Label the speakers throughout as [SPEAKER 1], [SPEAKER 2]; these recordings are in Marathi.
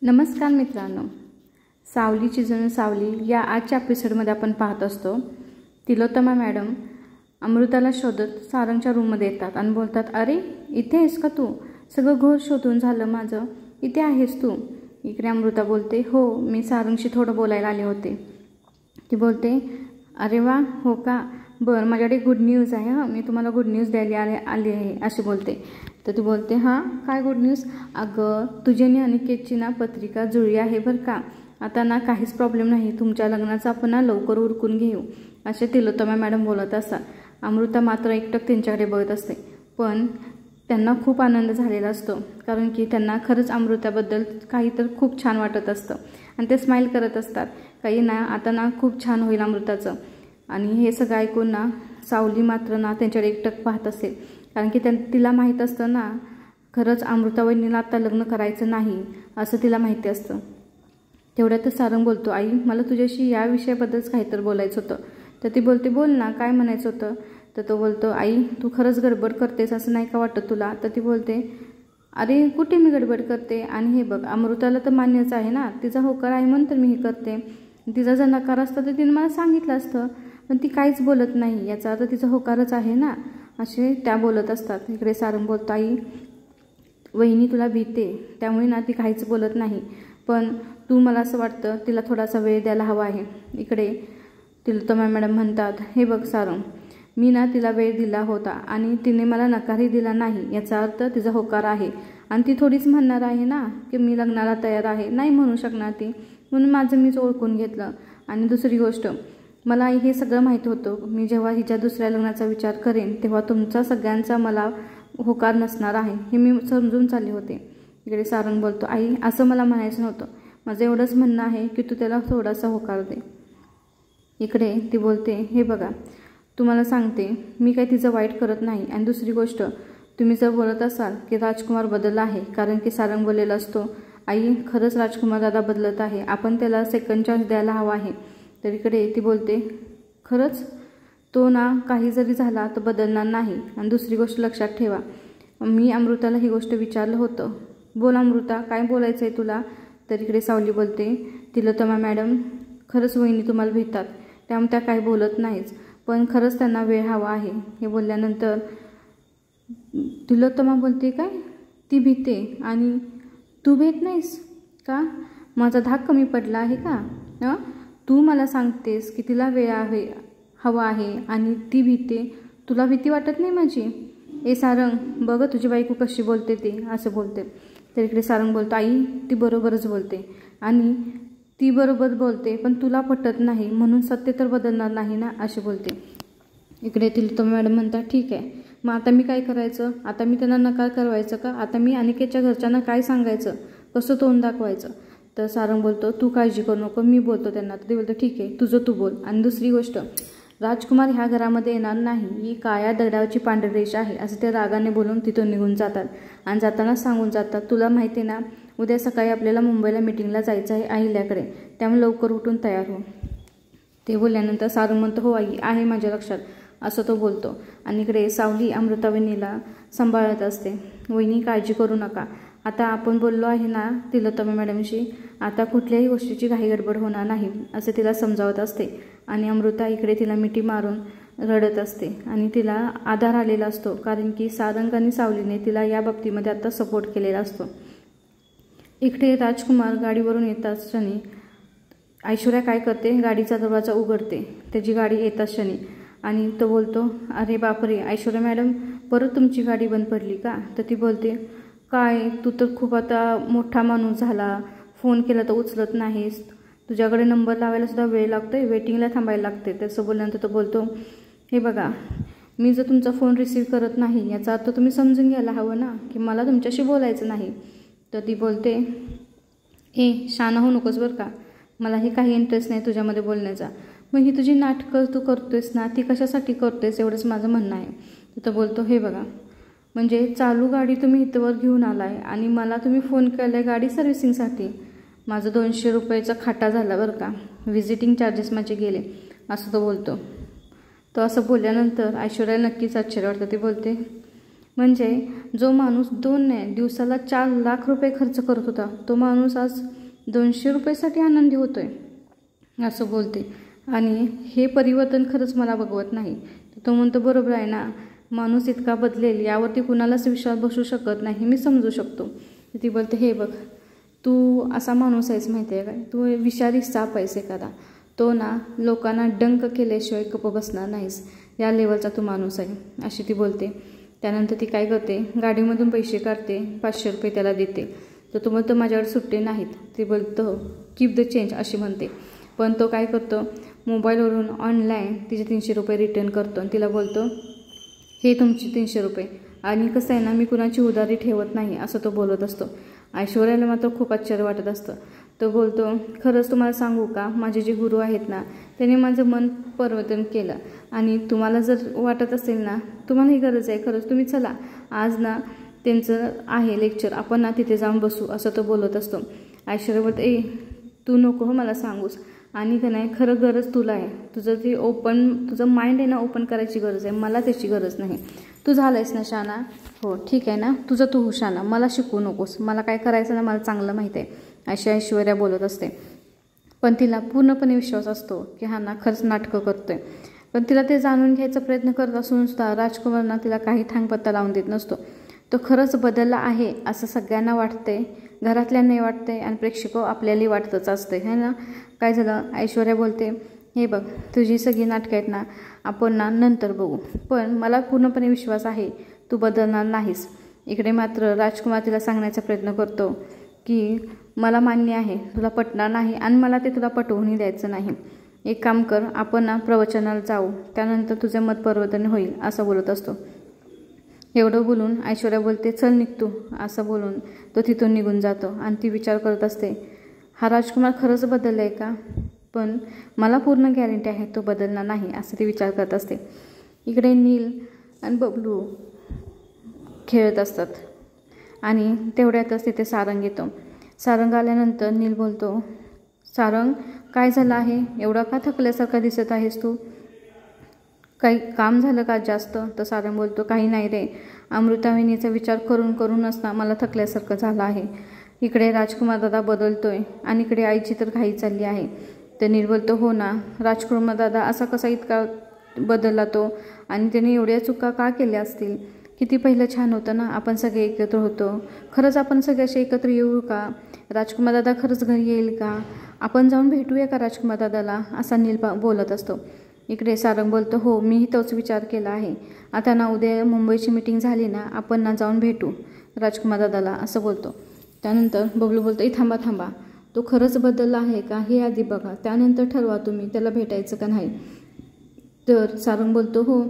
[SPEAKER 1] नमस्कार मित्रांनो, सावलीची जणू सावली या आजच्या एपिसोडमध्ये आपण पाहत असतो. तिलोत्तमा मॅडम अमृताला शोधत सारंगच्या रूममध्ये येतात आणि बोलतात, अरे इथे आहेस का तू? सगळं घर शोधून झालं माझं, इथे आहेस तू? इकडे अमृता बोलते, हो मी सारंगशी थोडं बोलायला आले होते. ती बोलते, अरे वा, हो का, बरं माझ्याकडे गुड न्यूज आहे. हां, मी तुम्हाला गुड न्यूज द्यायला आली आहे असे बोलते. तर ती बोलते, हां काय गुड न्यूज? अगं तुझी आणि अनिकेतची ना पत्रिका जुळली आहे बरं का. आता ना काहीच प्रॉब्लेम नाही, तुमच्या लग्नाचं आपण ना लवकर उरकून घेऊ असे तिलोत्तमा मॅडम बोलत असतात. अमृता मात्र एकटक त्यांच्याकडे बघत असते, पण त्यांना खूप आनंद झालेला असतो, कारण की त्यांना खरंच अमृताबद्दल काही तर खूप छान वाटत असतं आणि ते स्माईल करत असतात. काही ना आता ना खूप छान होईल अमृताचं. आणि हे सगळं ऐकून ना सावली मात्र ना त्यांच्याकडे एकटक पाहत असेल, कारण की तिला माहीत असतं ना खरंच अमृता वहिनीला आता लग्न करायचं नाही असं तिला माहिती असतं. तेवढ्यातच सारंग बोलतो, आई मला तुझ्याशी या विषयाबद्दलच काहीतरी बोलायचं होतं. तर ती बोलते, बोल ना काय म्हणायचं होतं? तर तो बोलतो, आई तू खरंच गडबड करतेस असं नाही का वाटत तुला? तर ती बोलते, अरे कुठे मी गडबड करते? आणि हे बघ अमृताला तर मान्यच आहे ना, तिचा होकार आहे म्हणून तर मी हे करते. तिचा जर नकार असता तर तिने मला सांगितलं असतं, पण ती काहीच बोलत नाही, याचा अर्थ तिचा होकारच आहे ना, असे त्या बोलत असतात. इकडे सारंग बोलतो, आई वहिनी तुला भीते त्यामुळे ना ती काहीच बोलत नाही, पण तू मला असं वाटतं तिला थोडासा वेळ द्यायला हवा आहे. इकडे तिलोत्तमा मॅडम म्हणतात, हे बघ सारंग, मी ना तिला वेळ दिला होता आणि तिने मला नकारही दिला नाही, याचा अर्थ तिचा होकार आहे. आणि ती थोडीच म्हणणार आहे ना की मी लग्नाला तयार आहे, नाही म्हणू शकणार ती, म्हणून माझं मीच ओळखून घेतलं. आणि दुसरी गोष्ट, मला हे सगळं माहीत होतं, मी जेव्हा हिच्या दुसऱ्या लग्नाचा विचार करेन तेव्हा तुमचा सगळ्यांचा मला होकार नसणार आहे, हे मी समजून चालले होते. इकडे सारंग बोलतो, आई असं मला म्हणायचं नव्हतं, माझं एवढंच म्हणणं आहे की तू त्याला थोडासा होकार दे. इकडे ती बोलते, हे बघा तुम्हाला सांगते, मी काही तिचं वाईट करत नाही. आणि दुसरी गोष्ट, तुम्ही जर बोलत असाल की राजकुमार बदलला आहे, कारण की सारंग बोललेला असतो, आई खरंच राजकुमार दादा बदलत आहे, आपण त्याला सेकंड चान्स द्यायला हवा आहे. तर इकडे ती बोलते, खरंच तो ना काही जरी झाला तर बदलणार नाही. आणि दुसरी गोष्ट लक्षात ठेवा, मी अमृताला ही गोष्ट विचारलं होतं, बोल अमृता काय बोलायचं आहे तुला? तर इकडे सावली बोलते, तिलोत्तमा मॅडम खरंच वहिनी तुम्हाला भेटतात त्यामुळे त्या काही बोलत नाहीच, पण खरंच त्यांना वेळ हवा आहे. हे बोलल्यानंतर तिलोत्तमा बोलते, काय ती भीते आणि तू भेट नाहीस का? माझा धाक कमी पडला आहे का? तू मला सांगतेस की तिला वेळ हवा आहे आणि ती भीते, तुला भीती वाटत नाही माझी? ए सारंग बघ तुझी बायको कशी बोलते ती, असं बोलते. तर इकडे सारंग बोलतो, आई ती बरोबरच बोलते आणि ती बरोबर बोलते, पण तुला पटत नाही म्हणून सत्य तर बदलणार नाही ना, असे बोलते. इकडे तिलोत्तमा मॅडम म्हणतात, ठीक आहे मग आता मी काय करायचं? आता मी त्यांना नकार करवायचं का? आता मी अनिकेतच्या घरच्यांना काय सांगायचं, कसं तोंड दाखवायचं? तर सारंग बोलतो, तू काळजी करू नको, मी बोलतो त्यांना. तर ते बोलतो, ठीक आहे तुझं तू बोल. आणि दुसरी गोष्ट, राजकुमार ह्या घरामध्ये येणार नाही, ही काळ्या दगडावरची पांढरी रेष आहे, असं ते रागाने बोलून तिथून निघून जातात. आणि जाताना सांगून जातात, तुला माहिती आहे ना उद्या सकाळी आपल्याला मुंबईला मीटिंगला जायचं आहे अहिल्याकडे, त्यामुळे लवकर उठून तयार हो. ते बोलल्यानंतर सारंग म्हणतो, हो आई आहे माझ्या लक्षात, असं तो बोलतो. आणि इकडे सावली अमृता वहिनीला सांभाळत असते, वहिनी काळजी करू नका, आता आपण बोललो आहे ना तिलोत्तमा मॅडमशी, आता कुठल्याही गोष्टीची काही गडबड होणार नाही असे तिला समजावत असते. आणि अमृता इकडे तिला मिठी मारून रडत असते आणि तिला आधार आलेला असतो, कारण की सारंग आणि सावलीने तिला या बाबतीमध्ये आता सपोर्ट केलेला असतो. इकडे राजकुमार गाडीवरून येताच क्षणी ऐश्वर्या काय करते, गाडीचा दरवाजा उघडते, त्याची गाडी येताच क्षणी, आणि तो बोलतो, अरे बापरे ऐश्वर्या मॅडम परत तुमची गाडी बंद पडली का? तर ती बोलते, काय तू तर खूप आता मोठा माणूस झाला, फोन केला तर उचलत नाहीस, तुझ्याकडे नंबर लावायला सुद्धा वेळ लागतोय, वेटिंगला थांबायला लागते. तसं बोलल्यानंतर तो बोलतो, हे बघा मी जर तुमचा फोन रिसीव करत नाही याचा अर्थ तुम्ही समजून घ्यायला हवं ना की मला तुमच्याशी बोलायचं नाही. तर ती बोलते, शहाणा होऊ नकोस बरं का, मलाही काही इंटरेस्ट नाही तुझ्यामध्ये बोलण्याचा, मग ही तुझी नाटकं तू करतोयस ना ती कशासाठी करतोयस, एवढंच माझं म्हणणं आहे. तर बोलतो, हे बघा म्हणजे चालू गाडी तुम्ही इथवर घेऊन आलाय आणि मला तुम्ही फोन केला आहे गाडी सर्व्हिसिंगसाठी, माझं 200 रुपयाचा खाटा झाला बरं का, व्हिजिटिंग चार्जेस माझे गेले, असं तो बोलतो. तो असं बोलल्यानंतर ऐश्वर्याला नक्कीच आश्चर्य वाटतं. ती बोलते, म्हणजे जो माणूस दिवसाला 4 लाख रुपये खर्च करत होता तो माणूस आज 200 रुपयासाठी आनंदी होतोय असं बोलते. आणि हे परिवर्तन खरंच मला बघवत नाही. तो म्हणतो बरोबर आहे ना, माणूस इतका बदलेल यावरती कुणालाच विश्वास बसू शकत नाही, मी समजू शकतो. ती बोलते हे बघ, तू असा माणूस आहेस माहिती आहे काय, तू विषारी साप आहेस एखादा, तो ना लोकांना डंक केल्याशिवाय गप्प बसणार नाहीस, या लेवलचा तू माणूस आहे अशी ती बोलते. त्यानंतर ती काय करते, गाडीमधून पैसे काढते, 500 रुपये त्याला देते. तर तो म्हणतो माझ्याकडे सुट्टे नाहीत. ती बोलतो कीप द चेंज अशी म्हणते. पण तो काय करतो, मोबाईलवरून ऑनलाईन तिचे 300 रुपये रिटर्न करतो आणि तिला बोलतो हे तुमचे 300 रुपये. आणि कसं आहे ना, मी कुणाची उधारी ठेवत नाही असं तो बोलत असतो. ऐश्वर्याला मात्र खूप आश्चर्य वाटत असतं. तो बोलतो खरंच तुम्हाला सांगू का, माझे जे गुरु आहेत ना त्यांनी माझं मन परिवर्तन केलं. आणि तुम्हाला जर वाटत असेल ना, तुम्हालाही गरज आहे खरंच, तुम्ही चला आज ना त्यांचं आहे लेक्चर, आपण ना तिथे जाऊन बसू असं तो बोलत असतो. ऐश्वर्या बोलते तू नको हो मला सांगूस, आणि का नाही खरं गरज तुला आहे, तुझं ते तुझं माइंड आहे ना ओपन करायची गरज आहे, मला त्याची गरज नाही. तू झालंयस ना शाना, हो ठीक आहे ना, तुझं तू हो शाना, मला शिकवू नकोस, मला काय करायचं ना मला चांगलं माहीत आहे अशी ऐश्वर्या बोलत असते. पण तिला पूर्णपणे विश्वास असतो की हा ना खरंच नाटकं करतोय. पण तिला ते जाणून घ्यायचा प्रयत्न करत असून सुद्धा राजकुमारना तिला काही थांगपत्ता लावून देत नसतो. तो खरंच बदलला आहे असं सगळ्यांना वाटते, घरातल्यांनाही वाटते आणि प्रेक्षक आपल्यालाही वाटतंच असते है ना. काय झालं, ऐश्वर्या बोलते हे बघ तुझी सगळी नाटकं आहेत ना आपण ना नंतर बघू, पण मला पूर्णपणे विश्वास आहे तू बदलणार नाहीस. इकडे मात्र राजकुमार तिला सांगण्याचा प्रयत्न करतो की मला मान्य आहे तुला पटणार नाही आणि मला ते तुला पटवूनही द्यायचं नाही. एक काम कर, आपण ना प्रवचनाला जाऊ, त्यानंतर तुझे मत परिवर्तन होईल असं बोलत असतो. एवढं बोलून ऐश्वर्या बोलते चल निघतो असं बोलून तो तिथून निघून जातो. आणि ती विचार करत असते हा राजकुमार खरंच बदलला आहे का, पण मला पूर्ण गॅरंटी आहे तो बदलणार नाही असं ती विचार करत असते. इकडे नील आणि बबलू खेळत असतात आणि तेवढ्यातच तिथे सारंग येतो. सारंग आल्यानंतर नील बोलतो सारंग काय झालं आहे, एवढा का थकल्यासारखा दिसत आहेस तू, काही काम झालं का जास्त. तर सारंग बोलतो काही नाही रे, अमृताविनीचा विचार करून करूनच ना मला थकल्यासारखं झालं आहे. इकडे राजकुमार दादा बदलतोय आणि इकडे आईची तर घाई चालली आहे. तर नील बोलतो हो ना, राजकुमार दादा असा कसा इतका बदलला तो, आणि त्याने एवढ्या चुका का केल्या असतील, किती पहिलं छान होतं ना आपण सगळे एकत्र होतो, खरंच आपण सगळे असे एकत्र येऊ का, राजकुमार दादा खरंच घरी येईल का, आपण जाऊन भेटूया का राजकुमार दादाला असा नील बोलत असतो. इकडे सारंग बोलतो हो मीही तोच विचार केला आहे, आता ना उद्या मुंबईची मीटिंग झाली ना आपण ना जाऊन भेटू राजकुमार दादाला असं बोलतो. त्यानंतर बबलू बोलतो थांबा थांबा, तो खरंच बदलला आहे का हे आधी बघा, त्यानंतर ठरवा तुम्ही त्याला भेटायचं का नाही. तर सारंग बोलतो हो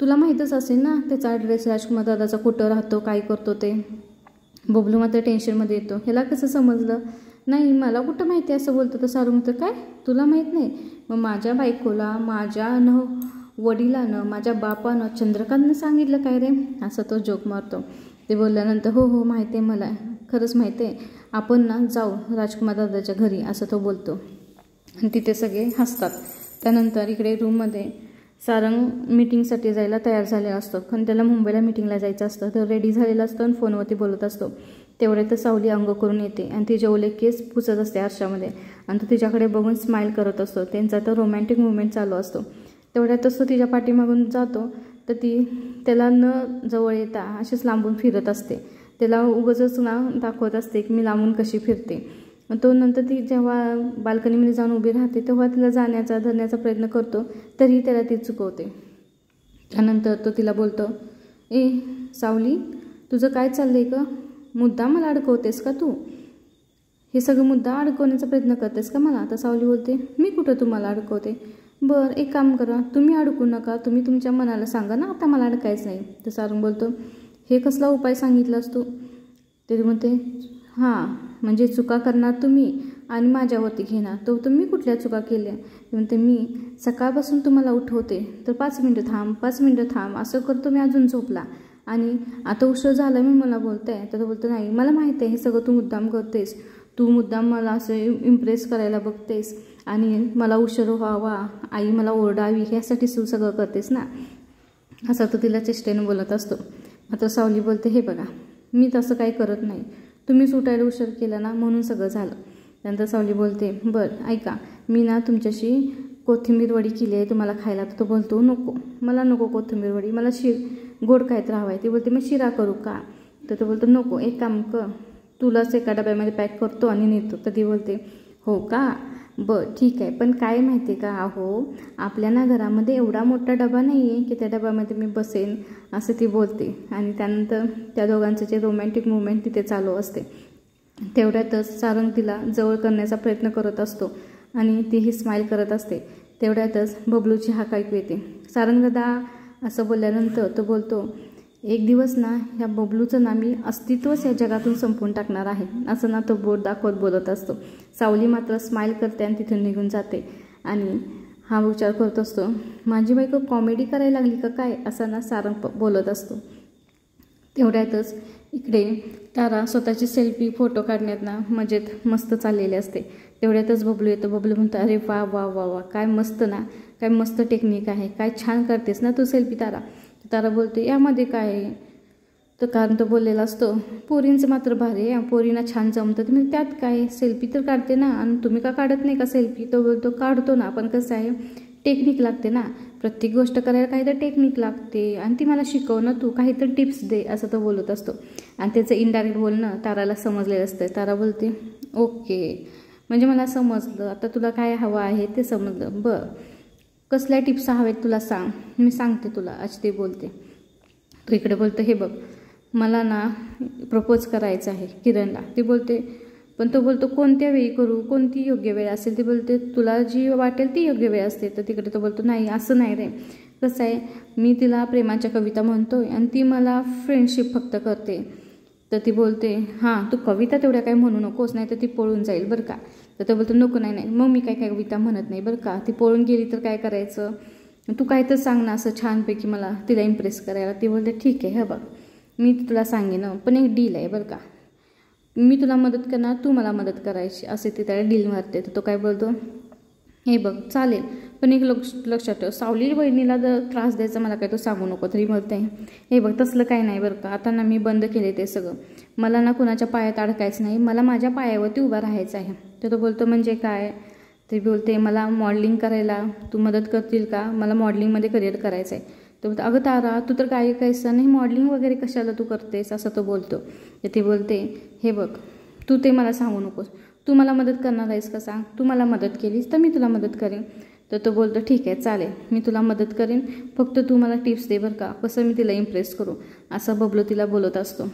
[SPEAKER 1] तुला माहीतच असेल ना त्याचा ॲड्रेस राजकुमार दादाचा कुठं राहतो काय करतो ते. बबलू मात्र टेन्शनमध्ये येतो, ह्याला कसं समजलं, नाही मला कुठं माहिती असं बोलतो. तर सारंग म्हणतं काय तुला माहीत नाही, मग माझ्या बायकोला माझ्या वडिलानं माझ्या बापानं चंद्रकांतनं सांगितलं काय रे असं तो जोक मारतो. ते बोलल्यानंतर हो हो माहिती आहे मला, खरंच माहिती आहे, आपण ना जाऊ राजकुमार दादाच्या घरी असं तो बोलतो. आणि तिथे सगळे हसतात. त्यानंतर इकडे रूममध्ये सारंग मीटिंगसाठी जायला तयार झालेला असतो, कारण त्याला मुंबईला मीटिंगला जायचं असतं. तर रेडी झालेला असतो आणि फोनवरती बोलत असतो. तेवढ्यात सावली अंग करून येते आणि तिचे ओले केस पुसत असते आरशामध्ये आणि तो तिच्याकडे बघून स्माईल करत असतो. त्यांचा तर रोमॅन्टिक मुवमेंट चालू असतो. तेवढ्यातच तो तिच्या पाठीमागून जातो, तर ती त्याला न जवळ येता अशीच लांबून फिरत असते. त्याला उगाचच ना दाखवत असते की मी लांबून कशी फिरते. तो नंतर ती जेव्हा बाल्कनीमध्ये जाऊन उभी राहते तेव्हा तिला धरण्याचा प्रयत्न करतो, तरीही त्याला ती चुकवते. त्यानंतर तो तिला बोलतो सावली तुझं काय चाललंय का, मुद्दा मला अडकवतेस का तू, हे सगळं मुद्दा अडकवण्याचा प्रयत्न करतेस का मला. तर सावली बोलते मी कुठं तुम्हाला अडकवते, बरं एक काम करा तुम्ही अडकू नका, तुम्ही तुमच्या मनाला सांगा ना आता मला अडकायचं नाही. तर सारंग बोलतो हे कसला उपाय सांगितलास तू. ते म्हणते हां म्हणजे चुका करणार तुम्ही आणि माझ्यावरती घेणार, तो तुम्ही कुठल्या चुका केल्या. म्हणते मी सकाळपासून तुम्हाला उठवते तर 5 मिनटं थांब असं करतो मी, अजून झोपला आणि आता उशीर झाला मी मला बोलताय. तर तो बोलतो नाही मला माहिती आहे हे सगळं तू मुद्दाम करतेस, तू मुद्दाम मला असं इम्प्रेस करायला बघतेस आणि मला उशीर व्हावा, आई मला ओरडावी ह्यासाठी तू सगळं करतेस ना, असं तो तिला चेष्टेने बोलत असतो. आता सावली बोलते, हे बघा मी तसं काही करत नाही, तुम्ही सुटायला उशीर केला ना म्हणून सगळं झालं. त्यानंतर सावली बोलते, बरं ऐका, मी ना तुमच्याशी कोथिंबीर वडी केली आहे तुम्हाला खायला. तर तो बोलतो, नको मला नको कोथिंबीर वडी, मला गोड काय तर हवं आहे. ती बोलते, मग शिरा करू का? तर तो बोलतो, नको एक काम कर, तुलाच एका डब्यामध्ये पॅक करतो आणि नेतो. तर ती बोलते, हो का, बरं ठीक आहे, पण काय माहिती आहे का, अहो आपल्या ना घरामध्ये एवढा मोठा डबा नाही आहे की त्या डब्यामध्ये मी बसेन, असं ती बोलते. आणि त्यानंतर त्या दोघांचं जे रोमॅन्टिक मुवमेंट तिथे चालू असते. तेवढ्यातच सारंग तिला जवळ करण्याचा प्रयत्न करत असतो आणि तीही स्माईल करत असते. तेवढ्यातच बबलूची हाक ऐकू येते. सारंग दादा असं बोलल्यानंतर तो बोलतो, एक दिवस ना ह्या बबलूचं ना मी अस्तित्वच या जगातून संपवून टाकणार आहे, असं ना तो बोट दाखवत बोलत असतो. सावली मात्र स्माईल करते आणि तिथून निघून जाते आणि हा विचार करत असतो, माझी बायको कॉमेडी करायला लागली का काय, असं ना सारंग बोलत असतो. तेवढ्यातच इकडे तारा स्वतःची सेल्फी फोटो काढण्यात ना मजेत मस्त चाललेली असते. तेवढ्यातच बबलू येतो. बबलू म्हणतो, अरे वा वा वा वा, काय मस्त ना, काय मस्त टेक्निक आहे, काय छान करतेस ना तू सेल्फी तारा. तारा बोलते, यामध्ये काय आहे? तर कारण तो बोललेला असतो, पोरींचं मात्र भारी आहे, पोरींना छान जमतं. म्हणजे त्यात काय, सेल्फी तर काढते ना, आणि तुम्ही का काढत नाही का सेल्फी? तो बोलतो, काढतो ना, पण कसं आहे, टेक्निक लागते ना, प्रत्येक गोष्ट करायला काही तर टेक्निक लागते आणि ती मला शिकव ना, तू काहीतरी टिप्स दे, असं तो बोलत असतो. आणि त्याचं इनडायरेक्ट बोलणं ताराला समजलेलं असतं. तारा बोलते, ओके, म्हणजे मला समजलं, आता तुला काय हवं आहे ते समजलं, बरं कसल्या टिप्स हवेत तुला सांग, मी सांगते तुला, अशी ती बोलते. तो इकडे बोलतो, हे बघ मला ना प्रपोज करायचं आहे किरणला. ती बोलते, पण तो बोलतो, कोणत्या वेळी करू, कोणती योग्य वेळ असेल? ती बोलते, तुला जी वाटेल ती योग्य वेळ असते. तर तिकडे तो बोलतो, नाही असं नाही रे, कसं आहे, मी तिला प्रेमाच्या कविता म्हणतोय आणि ती मला फ्रेंडशिप फक्त करते. तर ती बोलते, हां तू कविता तेवढ्या काही म्हणू नकोस, नाही तर ती पळून जाईल बरं का. तर तो बोलतो, नको नाही, मग मी काय कविता म्हणत नाही बरं का, ती पळून गेली तर काय करायचं, तू काय तर सांग ना असं छानपैकी मला तिला इम्प्रेस करायला. ती बोलते, ठीक आहे, हे बघ मी तुला सांगेन, पण एक डील आहे बरं का, मी तुला मदत करणार, तू मला मदत करायची, असे ते त्याला डील मारते. तर तो काय बोलतो, हे बघ चालेल, पण एक लक्षात ठेव, सावली बहिणीला जर त्रास द्यायचा मला काय तो सांगू नको. तरी बोलते, हे बघ तसलं काही नाही बरं का, आता ना मी बंद केले ते सगळं, मला ना कुणाच्या पायात अडकायचं नाही, मला माझ्या पायावरती उभा राहायचं आहे. तर तो बोलतो, म्हणजे काय? ते बोलते, मला मॉडेलिंग करायला तू मदत करतील का, मला मॉडेलिंगमध्ये करिअर करायचं आहे. तो बोलतो, अगं तारा तू तर काही काहीसं नाही, मॉडेलिंग वगैरे कशाला तू करतेस, असं तो बोलतो. तर ती बोलते, हे बघ तू ते मला सांगू नकोस, तू मला मदत करणार आहेस का सांग, तू मला मदत केलीस तर मी तुला मदत करेन. तर तो बोलतो, ठीक आहे चालेल, मी तुला मदत करेन, फक्त तू मला टिप्स दे बरं का, कसं मी तिला इम्प्रेस करू, असं बबलू तिला बोलत असतो.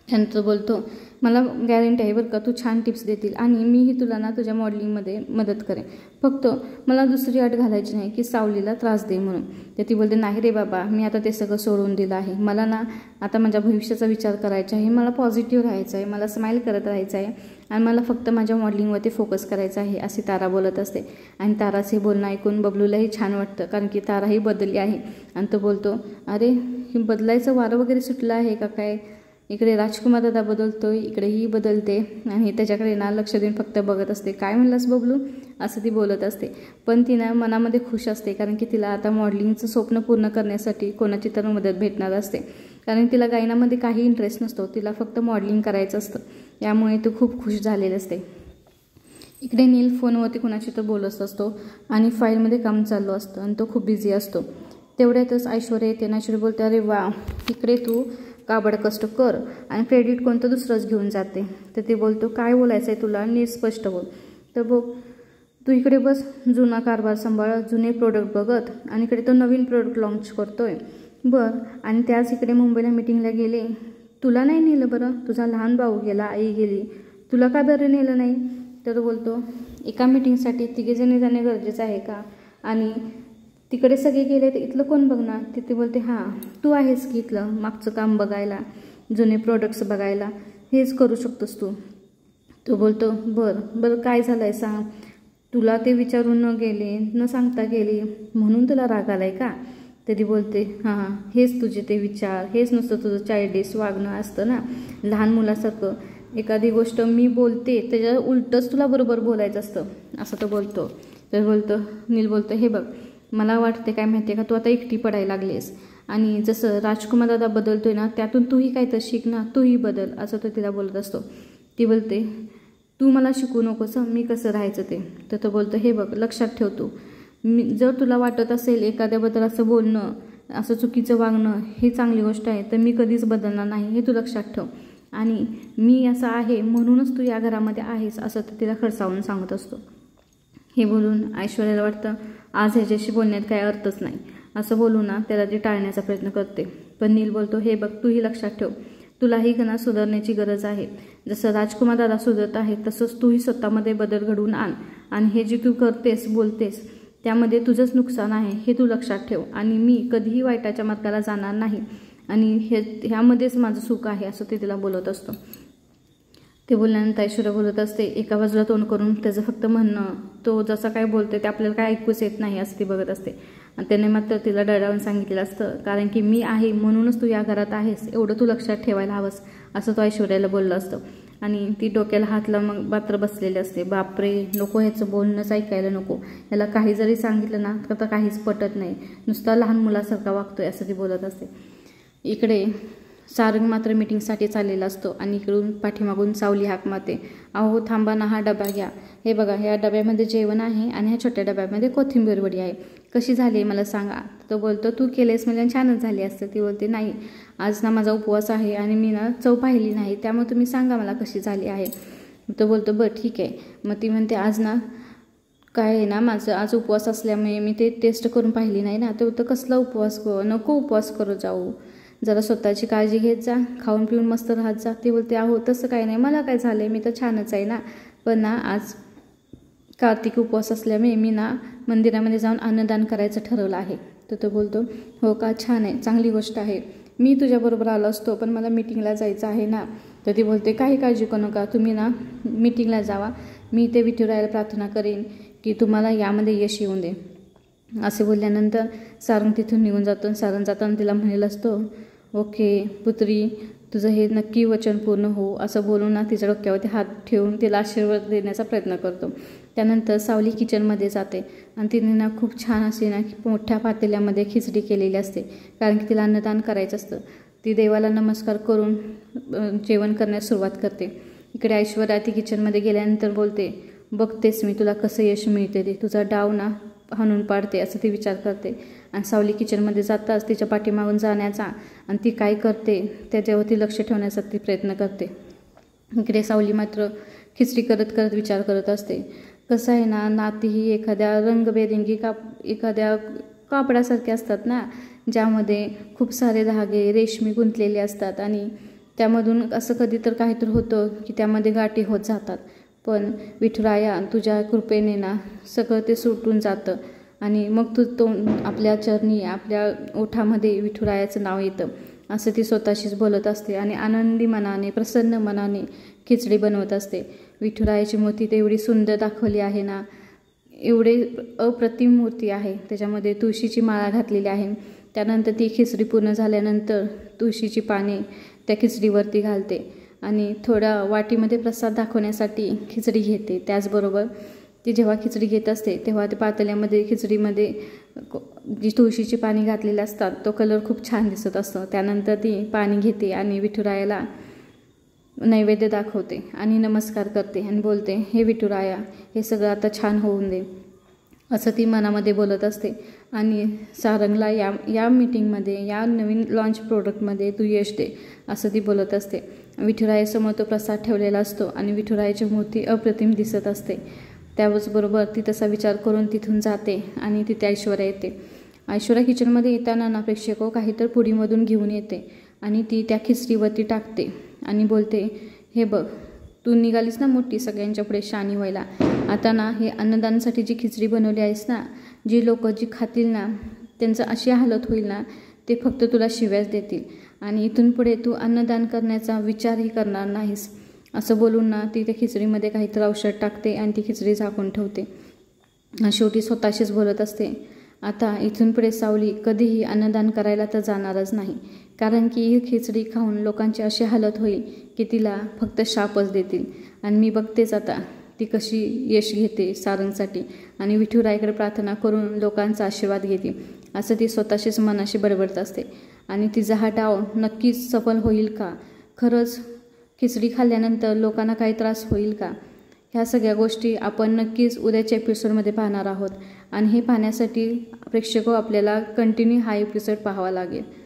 [SPEAKER 1] त्यानंतर बोलतो, मला गॅरंटी आहे बरं का, तू छान टिप्स देतील आणि मीही तुला ना तुझ्या मॉडेलिंगमध्ये मदत करेन, फक्त मला दुसरी अट घालायची नाही की सावलीला त्रास दे म्हणून. तर ती बोलते, नाही रे बाबा, मी आता ते सगळं सोडून दिलं आहे, मला ना आता माझ्या भविष्याचा विचार करायचा आहे, मला पॉझिटिव्ह राहायचं आहे, मला स्माईल करत राहायचं आहे आणि मला फक्त माझ्या मॉडेलिंगवरती फोकस करायचा आहे, अशी तारा बोलत असते. आणि ताराचे बोलणं ऐकून बबलूलाही छान वाटतं, कारण की ताराही बदलली आहे. आणि तो बोलतो, अरे हे बदलायचं वारं वगैरे सुटलं आहे का काय, इकडे राजकुमार दादा बदलतोय, इकडेही बदलते आणि त्याच्याकडे ना लक्ष देऊन फक्त बघत असते. काय म्हणलास बबलू, असं ती बोलत असते. पण ती ना मनामध्ये खुश असते, कारण की तिला आता मॉडेलिंगचं स्वप्न पूर्ण करण्यासाठी कोणाची तर मदत भेटणार असते, कारण तिला गायनामध्ये काही इंटरेस्ट नसतो, तिला फक्त मॉडेलिंग करायचं असतं. यामुळे ती खूप खुश झालेली असते. इकडे नील फोनवरती कुणाशी तर बोलत असतो आणि फाईलमध्ये काम चालू असतं आणि तो खूप बिझी असतो. तेवढ्यातच ऐश्वर्या येते. ऐश्वर्या बोलते, अरे वा, इकडे तू काबड कष्ट कर आणि क्रेडिट कोणतं दुसरंच घेऊन जाते. तर ते बोलतो, काय बोलायचं आहे तुला, नीट स्पष्ट बोल. तर बघ तू इकडे बस जुना कारभार सांभाळ, जुने प्रोडक्ट बघत आणि इकडे तो नवीन प्रोडक्ट लॉन्च करतोय बरं, आणि त्याच इकडे मुंबईला मीटिंगला गेले, तुला नाही नेलं बरं, तुझा लहान भाऊ गेला, आई गेली, तुला का बरं नेलं नाही. तर तो बोलतो, एका मीटिंगसाठी तिघेजणी जाणे गरजेचं आहे का, आणि तिकडे सगळे गेले तर इथलं कोण बघणार. तिथे बोलते, हां तू आहेस की इथलं मागचं काम बघायला, जुने प्रोडक्ट्स बघायला, हेच करू शकतोस तू. तो बोलतो, बरं बरं काय झालं आहे सांग, तुला ते विचारून न गेले, न सांगता गेले म्हणून तुला राग आलाय का. तरी बोलते, हां हेच तुझे ते विचार, हेच नुसतं तुझं चाइल्डिश वागणं असतं ना, लहान मुलासारखं, एखादी गोष्ट मी बोलते त्याच्या उलटंच तुला बरोबर बोलायचं असतं, असं तो बोलतो. तर नील बोलतो, हे बघ मला वाटते काय माहिती आहे का, तू आता एकटी पडायला लागलीस आणि जसं राजकुमार दादा बदलतोय ना, त्यातून तूही काय तर शिक ना, तूही बदल, असं तो तिला बोलत असतो. ती बोलते, तू मला शिकू नकोस मी कसं राहायचं ते. तर तो बोलतो, हे बघ लक्षात ठेव, तू जर तुला वाटत असेल एखाद्याबद्दल असं बोलणं, असं चुकीचं वागणं ही चांगली गोष्ट आहे, तर मी कधीच बदलणार नाही, हे तू लक्षात ठेव. आणि मी असं आहे म्हणूनच तू या घरामध्ये आहेस, असं तो तिला खडसावून सांगत असतो. हे बोलून ऐश्वर्याला वाटतं आज ह्याच्याशी बोलण्यात काही अर्थच नाही, असं बोलून ना त्याला ती टाळण्याचा प्रयत्न करते. पण नील बोलतो, हे बघ तूही लक्षात ठेव, तुलाही ना सुधारण्याची गरज आहे. जसं राजकुमार दादा सुधारत आहे तसंच तूही स्वतःमध्ये बदल घडवून आण. आणि हे जे तू करतेस बोलतेस त्यामध्ये तुझंच नुकसान आहे, हे तू लक्षात ठेव. आणि मी कधीही वाईटाच्या मार्गाला जाणार नाही आणि ह्यामध्येच माझं सुख आहे, असं ते तिला बोलत असतो. ते बोलल्यानंतर ऐश्वर्या बोलत असते, एका बाजूला तोंड करून त्याचं फक्त म्हणणं, तो जसं काय बोलते ते आपल्याला काय ऐकूच येत नाही असं ती बघत असते. आणि त्याने मात्र तिला डरावून सांगितलेलं असतं, कारण की मी आहे म्हणूनच तू या घरात आहेस, एवढं तू लक्षात ठेवायला हवंस, असं तो ऐश्वर्याला बोललं असतं. आणि ती डोक्याला हात लावून मग मात्र बसलेली असते. बापरे, नको ह्याचं बोलणंच ऐकायला नको, याला काही जरी सांगितलं ना तर काहीच पटत नाही, नुसता लहान मुलासारखा वागतोय, असं ती बोलत असते. इकडे सारंग मात्र मीटिंगसाठी चाललेला असतो आणि इकडून पाठीमागून सावली हाक मारते, अहो थांबा ना, हा डबा घ्या, हे बघा ह्या डब्यामध्ये जेवण आहे आणि ह्या छोट्या डब्यामध्ये कोथिंबीर वडी आहे, कशी झाली मला सांगा. तो बोलतो, तू केलेस म्हणजे छानच झाली असतं. ती बोलते, नाही आज ना माझा उपवास आहे आणि मी ना चव पाहिली नाही, त्यामुळे तुम्ही सांगा मला कशी झाली आहे. तो बोलतो, बरं ठीक आहे. मग ती म्हणते, आज ना काय आहे ना, माझं आज उपवास असल्यामुळे मी ते टेस्ट करून पाहिली नाही ना. तर कसला उपवास, नको उपवास करू जाऊ, जरा स्वतःची काळजी घेत जा, खाऊन पिऊन मस्त राहत जा. ती बोलते, अहो तसं काही नाही, मला काय झालं आहे, मी तर छानच आहे ना, पण ना आज कार्तिक उपवास असल्यामुळे मी ना मंदिरामध्ये जाऊन अन्नदान करायचं ठरवलं आहे. तर तो बोलतो, हो का, छान आहे, चांगली गोष्ट आहे, मी तुझ्याबरोबर आलो असतो पण मला मीटिंगला जायचं आहे ना. तर ती बोलते, काही काळजी करू नका, तुम्ही ना मीटिंगला जावा, मी ते विठुरायाला प्रार्थना करेन की तुम्हाला यामध्ये यश येऊन दे. असे बोलल्यानंतर सारंग तिथून निघून जातो. सारंग जाताना तिला म्हणलेला असतो, ओके पुत्री, तुझं हे नक्की वचन पूर्ण हो, असं बोलून ना तिच्या डोक्यावरती हात ठेवून तिला आशीर्वाद देण्याचा प्रयत्न करतो. त्यानंतर सावली किचनमध्ये जाते आणि तिने ना खूप छान अशी ना मोठ्या पातेल्यामध्ये खिचडी केलेली असते, कारण की तिला अन्नदान करायचं असतं. ती देवाला नमस्कार करून जेवण करण्यास सुरुवात करते. इकडे ऐश्वर्या ती किचनमध्ये गेल्यानंतर बोलते, बघतेस मी तुला कसं यश मिळते, ते तुझा डाव ना हाणून पाडते, असं ती विचार करते. आणि सावली किचनमध्ये जाताच तिच्या पाठीमागून जाण्याचा आणि ती काय करते त्याच्यावरती लक्ष ठेवण्याचा ती प्रयत्न करते. इकडे सावली मात्र खिचडी करत करत विचार करत असते, कसं आहे ना, नाती ही एखाद्या रंगबेरंगी एखाद्या कापडासारखे असतात ना, ज्यामध्ये खूप सारे धागे रेशमी गुंतलेले असतात आणि त्यामधून असं कधी तर काहीतरी होतं की त्यामध्ये गाठी होत जातात. पण विठुराया तुझ्या कृपेने ना सगळं ते सुटून जातं आणि मग तो आपल्या चरणी आपल्या ओठामध्ये विठुरायाचं नाव येतं, असं ती स्वतःशीच बोलत असते आणि आनंदी मनाने प्रसन्न मनाने खिचडी बनवत असते. विठुरायाची मूर्ती तर एवढी सुंदर दाखवली आहे ना, एवढे अप्रतिम मूर्ती आहे, त्याच्यामध्ये तुळशीची माळा घातलेली आहे. त्यानंतर ती खिचडी पूर्ण झाल्यानंतर तुळशीची पाने त्या खिचडीवरती घालते आणि थोड्या वाटीमध्ये प्रसाद दाखवण्यासाठी खिचडी घेते. त्याचबरोबर ती जेव्हा खिचडी घेत असते तेव्हा ते पातेल्यामध्ये खिचडीमध्ये जी तुळशीची पाने घातलेली असतात तो कलर खूप छान दिसत असतो. त्यानंतर ती पाणी घेते आणि विठुरायाला नैवेद्य दाखवते आणि नमस्कार करते आणि बोलते, हे विठुराया, हे सगळं आता छान होऊन दे, असं ती मनामध्ये बोलत असते. आणि सारंगला या मीटिंगमध्ये या नवीन लॉन्च प्रोडक्टमध्ये तू यश दे, असं ती बोलत असते. विठुरायासमोर तो प्रसाद ठेवलेला असतो आणि विठुरायाची मूर्ती अप्रतिम दिसत असते. त्याचबरोबर ती तसा विचार करून तिथून जाते आणि तिथे ऐश्वर्या येते. ऐश्वर्या किचनमध्ये येताना ना प्रेक्षको काहीतरी पुडीमधून घेऊन येते आणि ती त्या खिचडीवरती टाकते आणि बोलते, हे बघ, तू निघालीस ना मोठी सगळ्यांच्या पुढे शानी व्हायला, आता ना हे अन्नदानासाठी जी खिचडी बनवली आहेस ना, जी लोक जी खातील ना त्यांचं अशी हालत होईल ना, ते फक्त तुला शिव्याच देतील आणि इथून पुढे तू अन्नदान करण्याचा विचारही करणार नाहीस, असं बोलून ना ती त्या खिचडीमध्ये काहीतरी औषध टाकते आणि ती खिचडी झाकून ठेवते. शेवटी स्वतःशीच बोलत असते, आता इथून पुढे सावली कधीही अन्नदान करायला तर जाणारच नाही, कारण की ही खिचडी खाऊन लोकांची अशी हालत होईल की तिला फक्त शापच देतील आणि मी बघतेच आता ती कशी यश घेते सारंगसाठी आणि विठुरायाकडे प्रार्थना करून लोकांचा आशीर्वाद घेते, असं ती स्वतःशीच मनाशी बडबडत असते. आणि तिचा हा डाव नक्कीच सफल होईल का? खरंच खिचडी खाल्ल्यानंतर लोकांना काही त्रास होईल का? ह्या सगळ्या गोष्टी आपण नक्कीच उद्याच्या एपिसोडमध्ये पाहणार आहोत. आणि हे पाहण्यासाठी प्रेक्षक आपल्याला कंटिन्यू हा एपिसोड पाहावा लागेल.